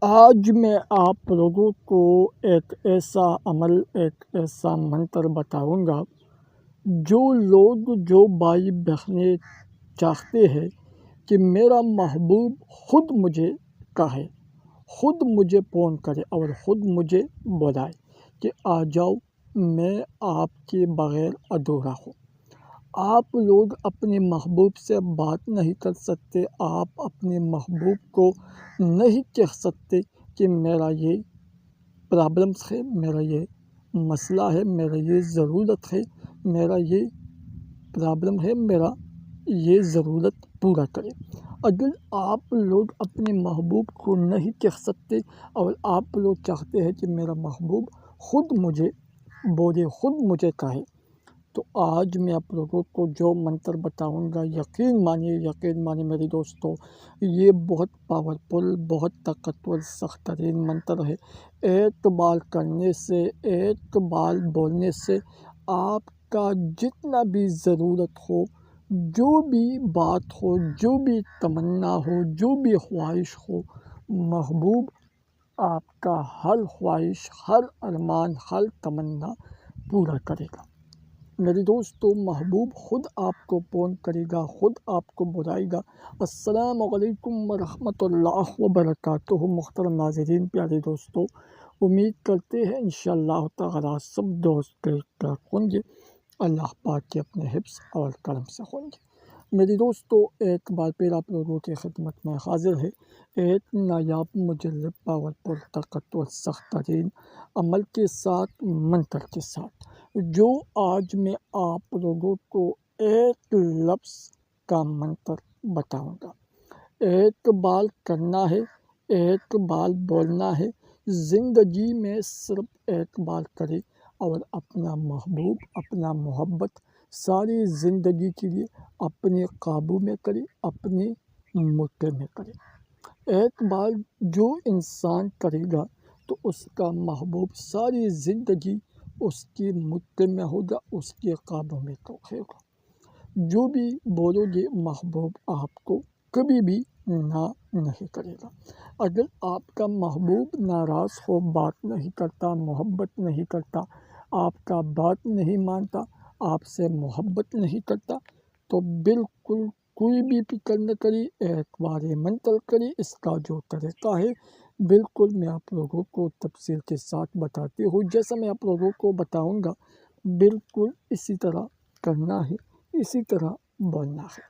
آج میں آپ لوگوں کو ایک ایسا عمل، ایک ایسا منتر بتاؤں گا جو لوگ، جو بھائی بہنیں چاہتے ہیں کہ میرا محبوب خود مجھے کہے، خود مجھے فون کرے اور خود مجھے بلائے کہ آ جاؤ، میں آپ کے بغیر ادھورا ہوں۔ آپ لوگ اپنے محبوب سے بات نہیں کر سکتے، آپ اپنے محبوب کو نہیں کہہ سکتے کہ میرا یہ پرابلمس ہے، میرا یہ مسئلہ ہے، میرا یہ ضرورت ہے، میرا یہ پرابلم ہے، میرا یہ ضرورت پورا کرے۔ اگر آپ لوگ اپنے محبوب کو نہیں کہہ سکتے اور آپ لوگ چاہتے ہیں کہ میرا محبوب خود مجھے بولے، خود مجھے کہے، تو آج میں آپ لوگوں کو جو منتر بتاؤں گا، یقین مانیے میرے دوستو، یہ بہت پاورفل، بہت طاقتور، سخت ترین منتر ہے۔ ایک بار کرنے سے، ایک بار بولنے سے آپ کا جتنا بھی ضرورت ہو، جو بھی بات ہو، جو بھی تمنا ہو، جو بھی خواہش ہو، محبوب آپ کا ہر خواہش، ہر ارمان، ہر تمنا پورا کرے گا۔ میرے دوستو، محبوب خود آپ کو فون کرے گا، خود آپ کو بلائے گا۔ السلام علیکم ورحمۃ اللہ وبرکاتہ۔ محترم ناظرین، پیارے دوستو، امید کرتے ہیں انشاءاللہ تعالی سب دوست ٹھیک ہوں گے، اللہ پاک کے اپنے حفظ اور کرم سے ہوں گے۔ میرے دوستو، ایک بار پھر آپ لوگوں کی خدمت میں حاضر ہے ایک نایاب، مجرب، پاورفل، طاقتور، سخت ترین عمل کے ساتھ، منتر کے ساتھ، جو آج میں آپ لوگوں کو ایک لفظ کا منتر بتاؤں گا۔ ایک بار کرنا ہے، ایک بار بولنا ہے، زندگی میں صرف ایک بار کرے اور اپنا محبوب، اپنا محبت ساری زندگی کے لیے اپنے قابو میں کرے، اپنے مٹھی میں کرے۔ ایک بار جو انسان کرے گا تو اس کا محبوب ساری زندگی اس کی مٹھی میں ہوگا، اس کے قابو میں تو ہوگا۔ جو بھی بولو گے محبوب آپ کو کبھی بھی نہ نہیں کرے گا۔ اگر آپ کا محبوب ناراض ہو، بات نہیں کرتا، محبت نہیں کرتا، آپ کا بات نہیں مانتا، آپ سے محبت نہیں کرتا، تو بالکل کوئی بھی فکر نہ کری، ایک بار یہ منتر کری۔ اس کا جو طریقہ ہے بالکل میں آپ لوگوں کو تفصیل کے ساتھ بتاتی ہوں، جیسا میں آپ لوگوں کو بتاؤں گا بالکل اسی طرح کرنا ہے، اسی طرح بولنا ہے۔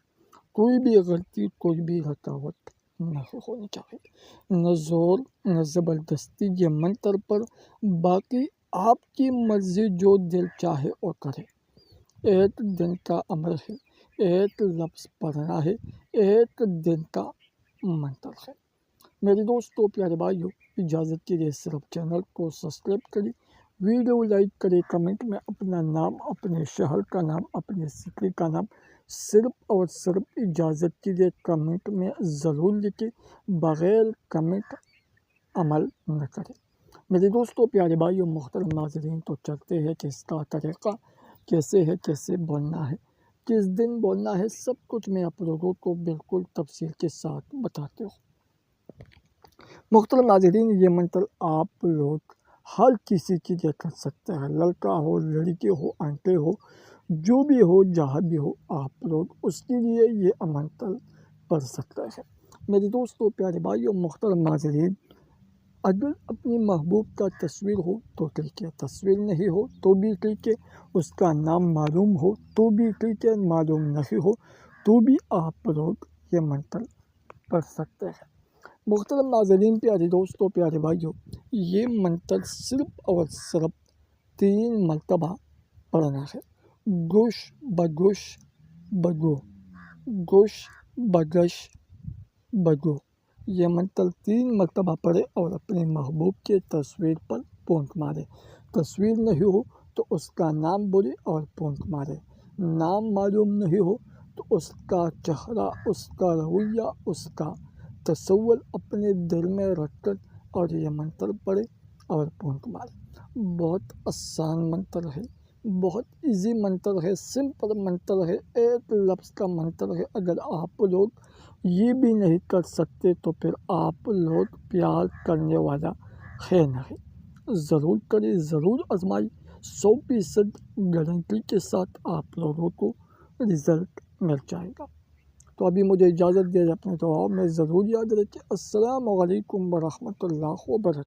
کوئی بھی غلطی، کوئی بھی رکاوٹ نہیں ہونی چاہیے، نہ زور، نہ زبردستی یہ منتر پر۔ باقی آپ کی مرضی، جو دل چاہے وہ کرے۔ ایک دن کا عمل ہے، ایک لفظ پڑھنا ہے، ایک دن کا منتر ہے۔ میرے دوستو، پیارے بھائیو، اجازت کے لیے صرف چینل کو سبسکرائب کریں، ویڈیو لائک کریں، کمنٹ میں اپنا نام، اپنے شہر کا نام، اپنے سٹی کا نام صرف اور صرف اجازت کے لیے کمنٹ میں ضرور لکھیں، بغیر کمنٹ عمل نہ کریں۔ میرے دوستو، پیارے بھائیو، محترم ناظرین، تو چلتے ہیں کہ اس کا طریقہ کیسے ہے، کیسے بولنا ہے، کس دن بولنا ہے، سب کچھ میں آپ لوگوں کو بالکل تفصیل کے ساتھ بتاتے ہوں۔ محترم ناظرین، یہ منتر آپ لوگ ہر کسی کے لیے کر سکتے ہیں، لڑکا ہو، لڑکی ہو، آنٹے ہو، جو بھی ہو، جہاں بھی ہو، آپ لوگ اس کے لیے یہ منتر پڑھ سکتے ہیں۔ میرے دوستو، پیارے بھائیو، محترم ناظرین، اگر اپنی محبوب کا تصویر ہو تو ٹھیک ہے، تصویر نہیں ہو تو بھی ٹھیک ہے، اس کا نام معلوم ہو تو بھی ٹھیک ہے، معلوم نہیں ہو تو بھی آپ لوگ یہ منتر پڑھ سکتے ہیں۔ محترم ناظرین، پیارے دوستو، پیارے بھائیو، یہ منتر صرف اور صرف 3 مرتبہ پڑھنا ہے۔ گوش بگوش بگو، گوش بگش بگو، یہ منتر 3 مرتبہ پڑھے اور اپنے محبوب کے تصویر پر پونک مارے۔ تصویر نہیں ہو تو اس کا نام بولے اور پونک مارے۔ نام معلوم نہیں ہو تو اس کا چہرہ، اس کا رویہ، اس کا تصور اپنے دل میں رکھ کر اور یہ منتر پڑھے اور پونک مارے۔ بہت آسان منتر ہے، بہت ایزی منتر ہے، سمپل منتر ہے، ایک لفظ کا منتر ہے۔ اگر آپ لوگ یہ بھی نہیں کر سکتے تو پھر آپ لوگ پیار کرنے والا ہے نہیں۔ ضرور کریں، ضرور آزمائیں، 100% گارنٹی کے ساتھ آپ لوگوں کو رزلٹ مل جائے گا۔ تو ابھی مجھے اجازت دے، اپنے دعاؤں میں ضرور یاد رکھیں۔ السلام علیکم ورحمۃ اللہ وبرکاتہ۔